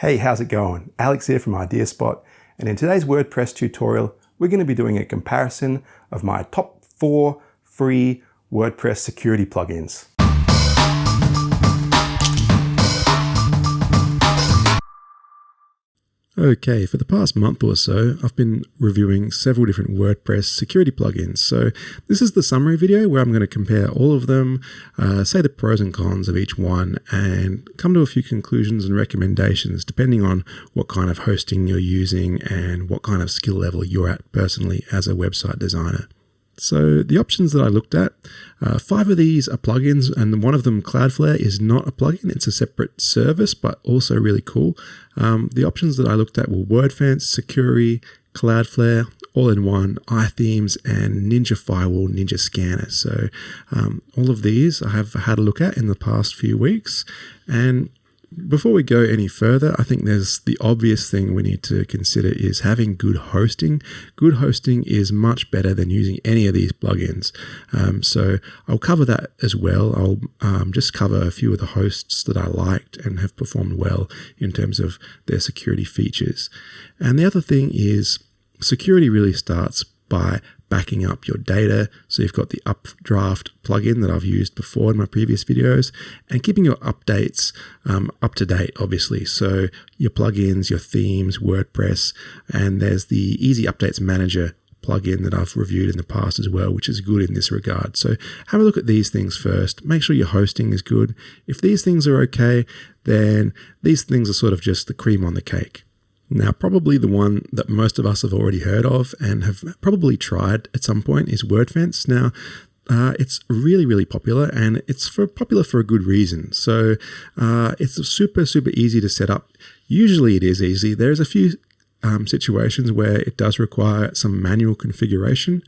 Hey, how's it going? Alex here from IdeaSpot, and in today's WordPress tutorial, we're going to be doing a comparison of my top 4 free WordPress security plugins. Okay, for the past month or so, I've been reviewing several different WordPress security plugins. So this is the summary video where I'm going to compare all of them, say the pros and cons of each one, and come to a few conclusions and recommendations depending on what kind of hosting you're using and what kind of skill level you're at personally as a website designer. So the options that I looked at, 5 of these are plugins, and one of them, Cloudflare, is not a plugin. It's a separate service, but also really cool. The options that I looked at were Wordfence, Securi, Cloudflare, all-in-one, iThemes, and NinjaFirewall, Ninja Scanner. So all of these I have had a look at in the past few weeks. And before we go any further, I think there's the obvious thing we need to consider is having good hosting. Good hosting is much better than using any of these plugins. So I'll cover that as well. I'll just cover a few of the hosts that I liked and have performed well in terms of their security features. And the other thing is security really starts by backing up your data. So you've got the Updraft plugin that I've used before in my previous videos, and keeping your updates up to date, obviously. So your plugins, your themes, WordPress, and there's the Easy Updates Manager plugin that I've reviewed in the past as well, which is good in this regard. So have a look at these things first. Make sure your hosting is good. If these things are okay, then these things are sort of just the cream on the cake. Now, probably the one that most of us have already heard of and have probably tried at some point is Wordfence. Now, it's really, really popular, and it's popular for a good reason. So it's super, super easy to set up. Usually it is easy. There's a few situations where it does require some manual configuration,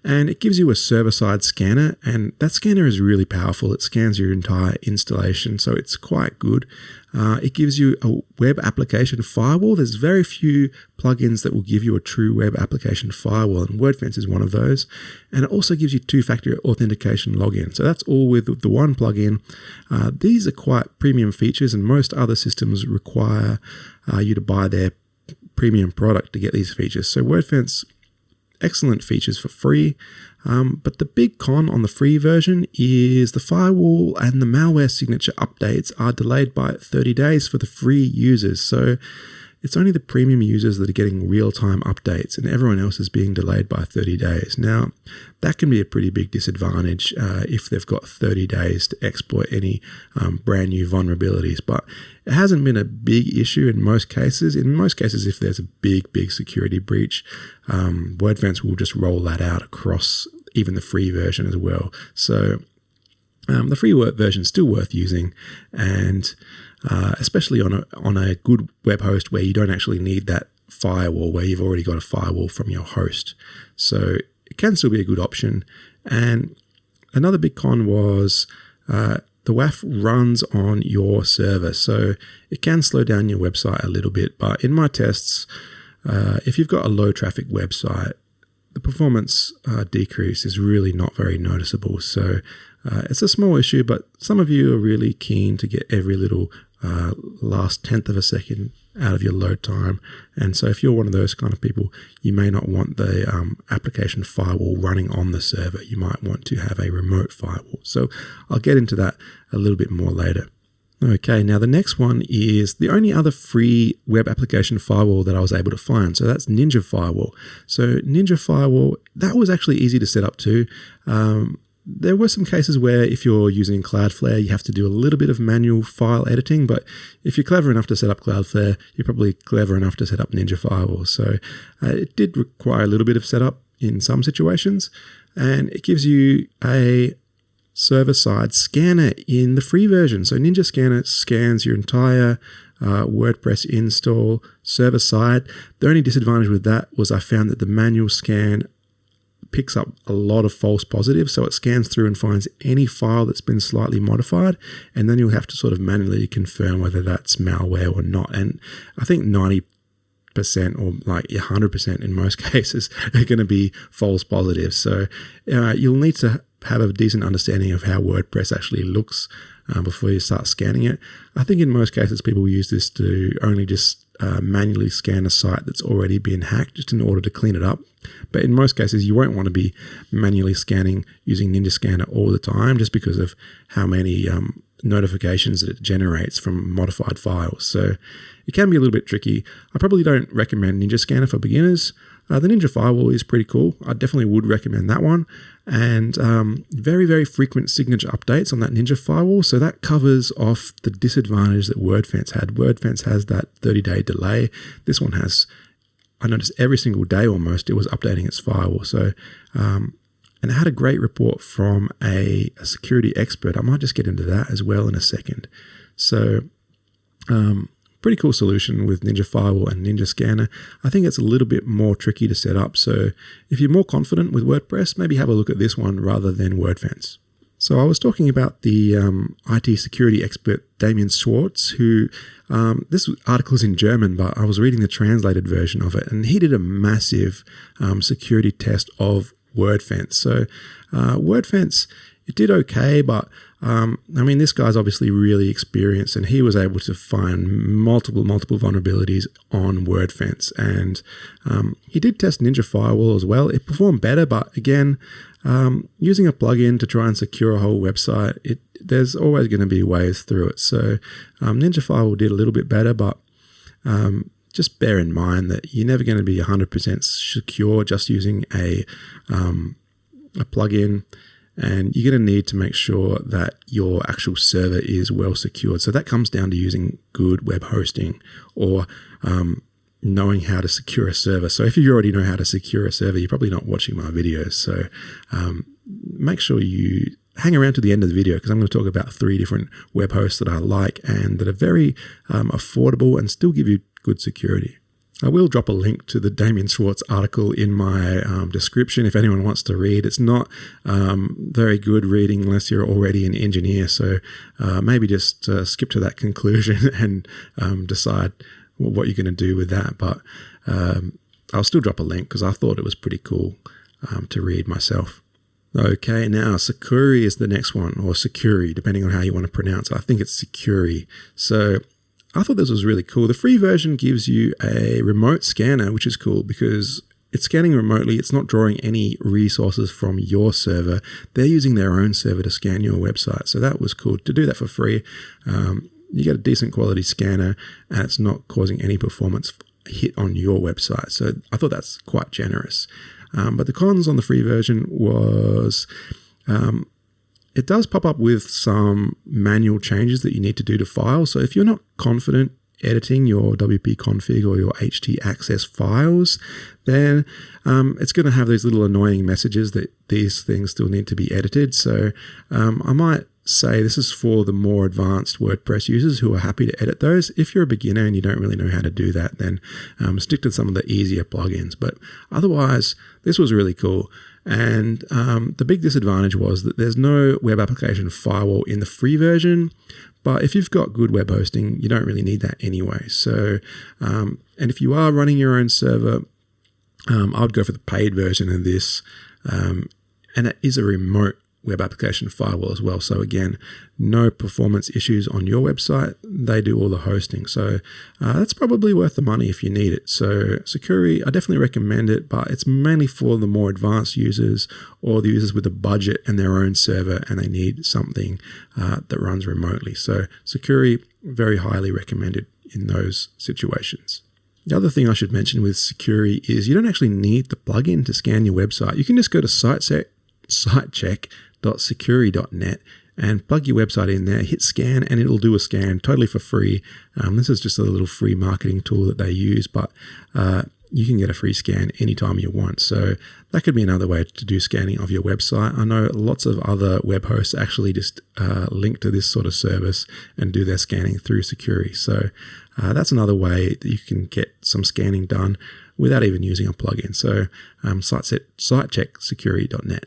and it gives you a server-side scanner, and that scanner is really powerful. It scans your entire installation, so it's quite good. It gives you a web application firewall. There's very few plugins that will give you a true web application firewall, and Wordfence is one of those. And it also gives you two-factor authentication login. So that's all with the one plugin. These are quite premium features, and most other systems require you to buy their premium product to get these features. So Wordfence, excellent features for free. But the big con on the free version is the firewall and the malware signature updates are delayed by 30 days for the free users. So it's only the premium users that are getting real-time updates, and everyone else is being delayed by 30 days. Now, that can be a pretty big disadvantage if they've got 30 days to exploit any brand new vulnerabilities. But it hasn't been a big issue in most cases. In most cases, if there's a big security breach, Wordfence will just roll that out across even the free version as well. So the free version is still worth using, and especially on a good web host where you don't actually need that firewall, where you've already got a firewall from your host. So it can still be a good option. And another big con was the WAF runs on your server, so it can slow down your website a little bit. But in my tests, if you've got a low traffic website, the performance decrease is really not very noticeable. So it's a small issue, but some of you are really keen to get every little last tenth of a second out of your load time. And so if you're one of those kind of people, you may not want the application firewall running on the server. You might want to have a remote firewall. So I'll get into that a little bit more later. Okay, now the next one is the only other free web application firewall that I was able to find. So that's NinjaFirewall. So NinjaFirewall, that was actually easy to set up too. There were some cases where if you're using Cloudflare, you have to do a little bit of manual file editing, but if you're clever enough to set up Cloudflare, you're probably clever enough to set up NinjaFirewall. So it did require a little bit of setup in some situations, and it gives you a server-side scanner in the free version. So Ninja Scanner scans your entire WordPress install server-side. The only disadvantage with that was I found that the manual scan picks up a lot of false positives. So it scans through and finds any file that's been slightly modified, and then you'll have to sort of manually confirm whether that's malware or not. And I think 90% or like 100% in most cases are going to be false positives. So you'll need to have a decent understanding of how WordPress actually looks before you start scanning it. I think in most cases people use this to only just manually scan a site that's already been hacked just in order to clean it up. But in most cases you won't want to be manually scanning using Ninja Scanner all the time just because of how many notifications that it generates from modified files. So it can be a little bit tricky. I probably don't recommend Ninja Scanner for beginners. The NinjaFirewall is pretty cool. I definitely would recommend that one. And very, very frequent signature updates on that NinjaFirewall. So that covers off the disadvantage that Wordfence had. Wordfence has that 30-day delay. This one has, I noticed every single day almost, it was updating its firewall. So, and it had a great report from a security expert. I might just get into that as well in a second. So, pretty cool solution with NinjaFirewall and Ninja Scanner. I think it's a little bit more tricky to set up. So if you're more confident with WordPress, maybe have a look at this one rather than Wordfence. So I was talking about the IT security expert Damien Schwartz, who this article is in German, but I was reading the translated version of it, and he did a massive security test of Wordfence. So Wordfence, it did okay, but I mean, this guy's obviously really experienced, and he was able to find multiple vulnerabilities on Wordfence. And he did test NinjaFirewall as well. It performed better, but again, using a plugin to try and secure a whole website, there's always going to be ways through it. So NinjaFirewall did a little bit better, but just bear in mind that you're never going to be 100% secure just using a plugin. And you're going to need to make sure that your actual server is well secured. So that comes down to using good web hosting or knowing how to secure a server. So if you already know how to secure a server, you're probably not watching my videos. So make sure you hang around to the end of the video, because I'm going to talk about 3 different web hosts that I like and that are very affordable and still give you good security. I will drop a link to the Damien Schwartz article in my description if anyone wants to read. It's not very good reading unless you're already an engineer, so maybe just skip to that conclusion and decide what you're going to do with that. But I'll still drop a link because I thought it was pretty cool to read myself. Okay, now Securi is the next one, or Securi, depending on how you want to pronounce it. I think it's Securi. So I thought this was really cool. The free version gives you a remote scanner, which is cool because it's scanning remotely. It's not drawing any resources from your server. They're using their own server to scan your website. So that was cool. To do that for free, you get a decent quality scanner and it's not causing any performance hit on your website. So I thought that's quite generous. But the cons on the free version was it does pop up with some manual changes that you need to do to files. So if you're not confident editing your WP config or your htaccess files, then it's going to have these little annoying messages that these things still need to be edited. So I might say this is for the more advanced WordPress users who are happy to edit those. If you're a beginner and you don't really know how to do that, then stick to some of the easier plugins. But otherwise, this was really cool. And the big disadvantage was that there's no web application firewall in the free version. But if you've got good web hosting, you don't really need that anyway. So, and if you are running your own server, I would go for the paid version of this. And it is a remote web application firewall as well. So again, no performance issues on your website. They do all the hosting. So that's probably worth the money if you need it. So Securi, I definitely recommend it, but it's mainly for the more advanced users or the users with a budget and their own server and they need something that runs remotely. So Securi, very highly recommended in those situations. The other thing I should mention with Securi is you don't actually need the plugin to scan your website. You can just go to sitecheck.securi.net and plug your website in there, hit scan, and it'll do a scan totally for free. This is just a little free marketing tool that they use, but you can get a free scan anytime you want. So that could be another way to do scanning of your website. I know lots of other web hosts actually just link to this sort of service and do their scanning through Securi. So that's another way that you can get some scanning done without even using a plugin. So sitecheck.securi.net.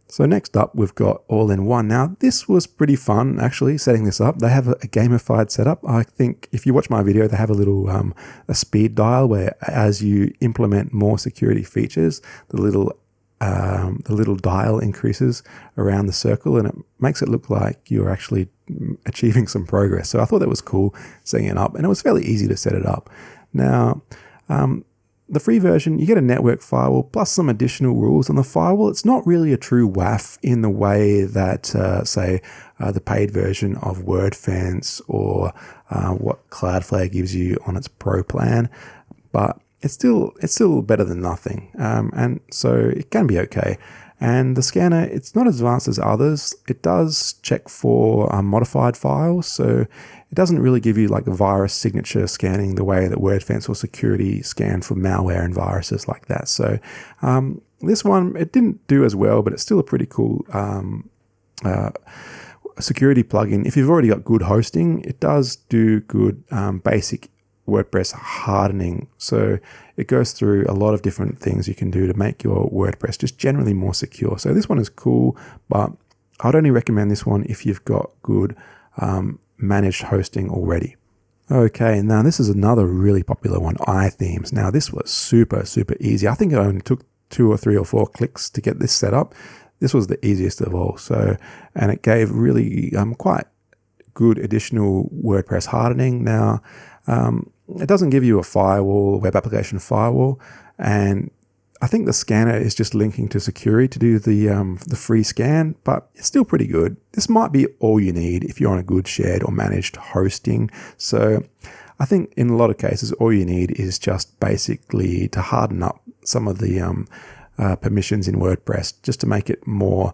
So next up, we've got all-in-one. Now, this was pretty fun, actually, setting this up. They have a gamified setup. I think if you watch my video, they have a little a speed dial where as you implement more security features, the little the little dial increases around the circle, and it makes it look like you're actually achieving some progress. So I thought that was cool setting it up, and it was fairly easy to set it up. Now, the free version, you get a network firewall plus some additional rules on the firewall. It's not really a true WAF in the way that, say, the paid version of Wordfence or what Cloudflare gives you on its Pro plan, but it's still better than nothing, and so it can be okay. And the scanner, it's not as advanced as others. It does check for modified files, so it doesn't really give you like a virus signature scanning the way that Wordfence or Securi scan for malware and viruses like that. So this one, it didn't do as well, but it's still a pretty cool security plugin. If you've already got good hosting, it does do good basic WordPress hardening. So it goes through a lot of different things you can do to make your WordPress just generally more secure. So this one is cool, but I'd only recommend this one if you've got good managed hosting already. Okay, now this is another really popular one, iThemes. Now this was super easy. I think it only took 2 or 3 or 4 clicks to get this set up. This was the easiest of all. So, and it gave really quite good additional WordPress hardening. Now, it doesn't give you a firewall, web application firewall, and I think the scanner is just linking to Securi to do the free scan, but it's still pretty good. This might be all you need if you're on a good shared or managed hosting. So I think in a lot of cases, all you need is just basically to harden up some of the permissions in WordPress just to make it more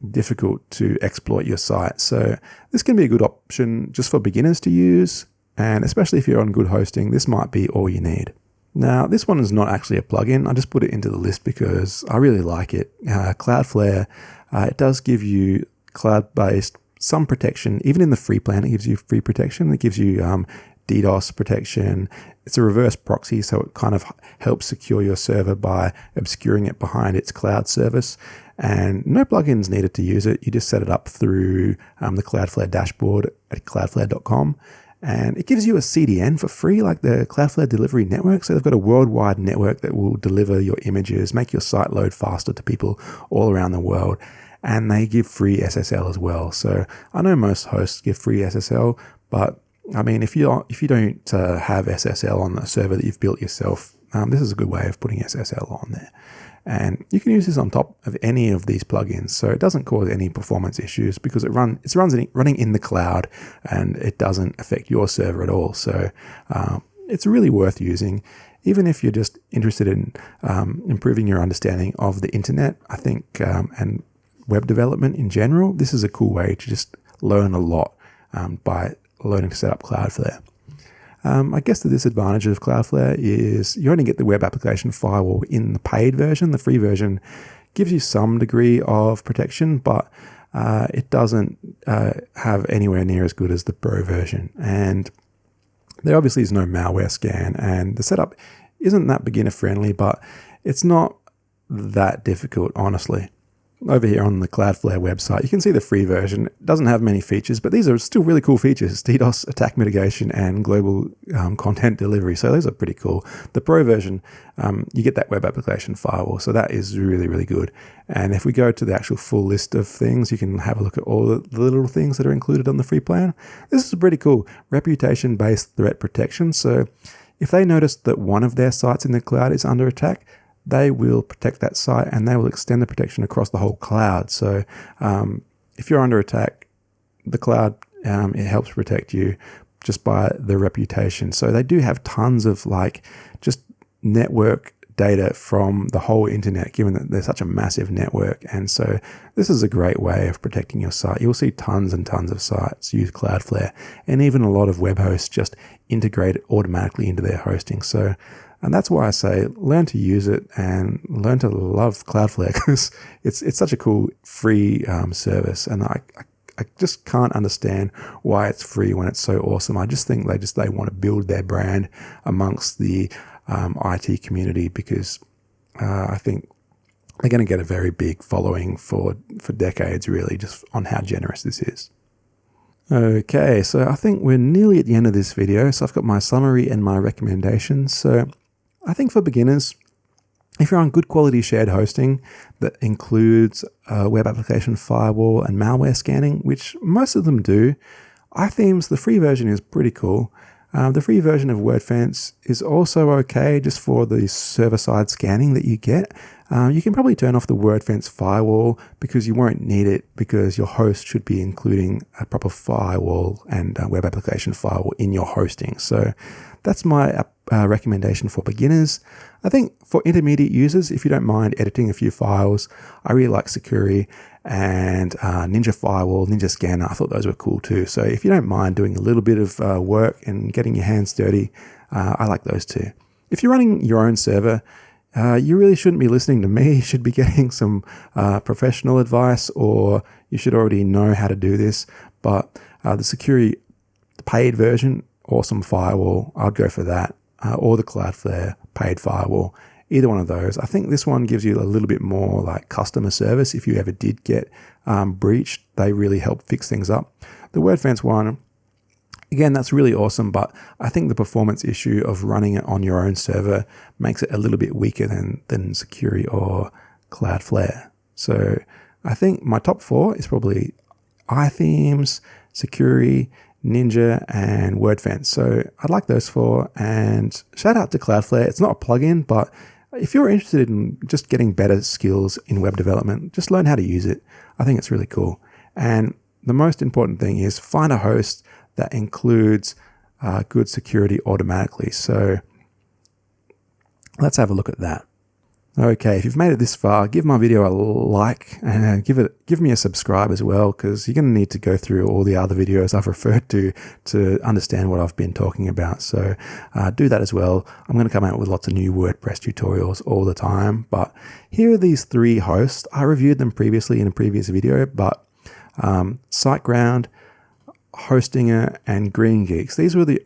difficult to exploit your site. So this can be a good option just for beginners to use, and especially if you're on good hosting, this might be all you need. Now, this one is not actually a plugin. I just put it into the list because I really like it. Cloudflare, it does give you cloud-based some protection. Even in the free plan, it gives you free protection. It gives you DDoS protection. It's a reverse proxy, so it kind of helps secure your server by obscuring it behind its cloud service. And no plugins needed to use it. You just set it up through the Cloudflare dashboard at cloudflare.com. And it gives you a CDN for free, like the Cloudflare Delivery Network. So they've got a worldwide network that will deliver your images, make your site load faster to people all around the world. And they give free SSL as well. So I know most hosts give free SSL, but I mean, if you don't have SSL on the server that you've built yourself, this is a good way of putting SSL on there. And you can use this on top of any of these plugins, so it doesn't cause any performance issues because it's running in the cloud and it doesn't affect your server at all. So it's really worth using, even if you're just interested in improving your understanding of the internet, I think, and web development in general. This is a cool way to just learn a lot by learning to set up Cloudflare. I guess the disadvantage of Cloudflare is you only get the web application firewall in the paid version. The free version gives you some degree of protection, but it doesn't have anywhere near as good as the Pro version. And there obviously is no malware scan, and the setup isn't that beginner friendly, but it's not that difficult, honestly. Over here on the Cloudflare website, you can see the free version. It doesn't have many features, but these are still really cool features: DDoS attack mitigation and global content delivery. So those are pretty cool. The Pro version, you get that web application firewall. So that is really good. And if we go to the actual full list of things, you can have a look at all the little things that are included on the free plan. This is pretty cool. Reputation-based threat protection. So if they notice that one of their sites in the cloud is under attack, they will protect that site and they will extend the protection across the whole cloud. So if you're under attack, the cloud, it helps protect you just by the reputation. So they do have tons of like just network data from the whole internet, given that they're such a massive network. And so this is a great way of protecting your site. You'll see tons and tons of sites use Cloudflare, and even a lot of web hosts just integrate it automatically into their hosting. So, and that's why I say learn to use it and learn to love Cloudflare, because it's such a cool free service. And I just can't understand why it's free when it's so awesome. I just think they want to build their brand amongst the IT community, because I think they're going to get a very big following for decades, really, just on how generous this is. Okay, so I think we're nearly at the end of this video. So I've got my summary and my recommendations. So I think for beginners, If you're on good quality shared hosting that includes web application firewall and malware scanning, which most of them do, iThemes, the free version, is pretty cool. The free version of Wordfence is also okay just for the server-side scanning that you get. You can probably turn off the Wordfence firewall because you won't need it, because your host should be including a proper firewall and web application firewall in your hosting. So that's my recommendation for beginners. I think for intermediate users, if you don't mind editing a few files, I really like Securi and NinjaFirewall, Ninja Scanner. I thought those were cool too. So if you don't mind doing a little bit of work and getting your hands dirty, I like those too. If you're running your own server, you really shouldn't be listening to me. You should be getting some professional advice, or you should already know how to do this. But the Securi, the paid version, awesome firewall, I'd go for that. Or the Cloudflare paid firewall, either one of those. I think this one gives you a little bit more like customer service. If you ever did get breached, they really help fix things up. The Wordfence one, again, that's really awesome, but I think the performance issue of running it on your own server makes it a little bit weaker than Securi or Cloudflare. So I think my top 4 is probably iThemes, Securi, Ninja, and Wordfence. So I'd like those 4, and shout out to Cloudflare. It's not a plugin, but if you're interested in just getting better skills in web development, just learn how to use it. I think it's really cool. And the most important thing is find a host that includes good security automatically. So let's have a look at that. Okay, if you've made it this far, give my video a like and give me a subscribe as well, because you're going to need to go through all the other videos I've referred to understand what I've been talking about. So do that as well. I'm going to come out with lots of new WordPress tutorials all the time, but here are these 3 hosts. I reviewed them previously in a previous video, but SiteGround, Hostinger, and Green Geeks. These were the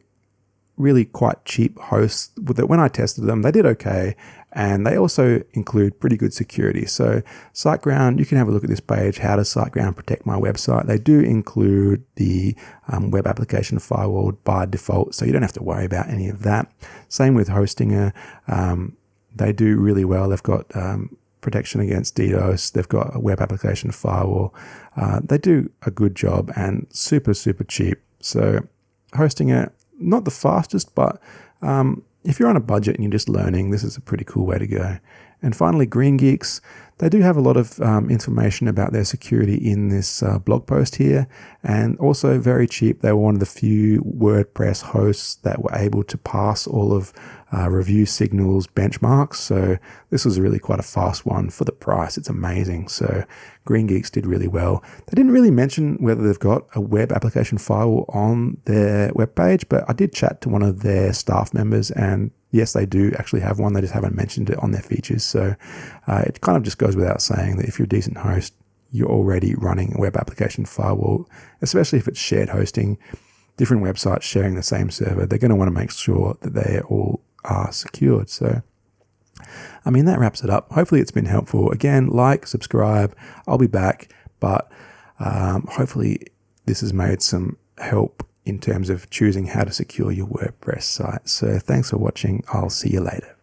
really quite cheap hosts that when I tested them, they did okay, and they also include pretty good security. So SiteGround, you can have a look at this page, how does SiteGround protect my website? They do include the web application firewall by default, so you don't have to worry about any of that. Same with Hostinger. They do really well. They've got protection against DDoS. They've got a web application firewall. They do a good job and super, super cheap. So Hostinger, not the fastest, but if you're on a budget and you're just learning, this is a pretty cool way to go. And finally, Green Geeks, they do have a lot of information about their security in this blog post here, and also very cheap. They were one of the few WordPress hosts that were able to pass all of Review Signal's benchmarks. So this was really quite a fast one for the price. It's amazing. So Green Geeks did really well. They didn't really mention whether they've got a web application firewall on their webpage, but I did chat to one of their staff members, and yes, they do actually have one. They just haven't mentioned it on their features. So it kind of just goes without saying that if you're a decent host, you're already running a web application firewall, especially if it's shared hosting, different websites sharing the same server. They're going to want to make sure that they all are secured. So, I mean, that wraps it up. Hopefully it's been helpful. Again, like, subscribe. I'll be back, but hopefully this has made some help in terms of choosing how to secure your WordPress site. So thanks for watching. I'll see you later.